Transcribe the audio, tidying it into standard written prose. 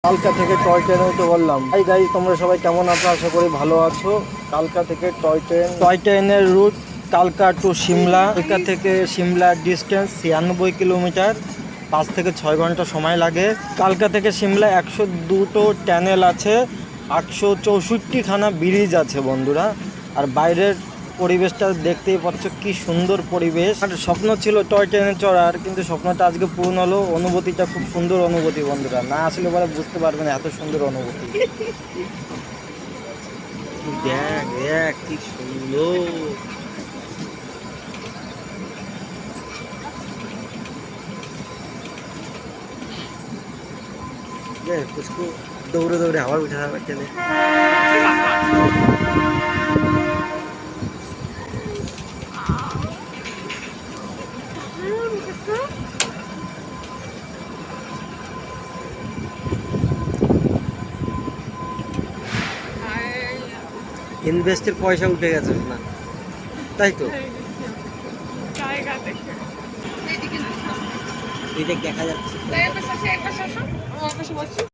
কালকা থেকে টয় ট্রেনে উঠে বললাম। হাই গাইস, তোমরা সবাই কেমন আছো? আশা করি ভালো আছো। কালকা থেকে টয় ট্রেনের রুট কালকা টু সিমলা। কালকা থেকে সিমলার ডিস্টেন্স 96 কিলোমিটার, 5 থেকে 6 ঘন্টা সময় লাগে। কালকা থেকে সিমলা 102টো টানেল আছে, 864খানা ব্রিজ আছে বন্ধুরা। আর বাইরের পরিবেশটা দেখতেই পাচ্ছ, কি সুন্দর পরিবেশ। আর স্বপ্ন ছিল টয় ট্রেনে চড়ার, কিন্তু স্বপ্নটা আজকে পূরণ হলো। অনুভূতিটা খুব সুন্দর অনুভূতি বন্ধুরা, না আসলে পরে বুঝতে পারবেন এত সুন্দর অনুভূতি। দেখ দেখ কি সুন্দর। उसको दौड़े दौड़े हवा उठा चले। ইনভেস্টের পয়সা উঠে গেছে না, তাই তো? এই দেখ দেখা যাচ্ছে।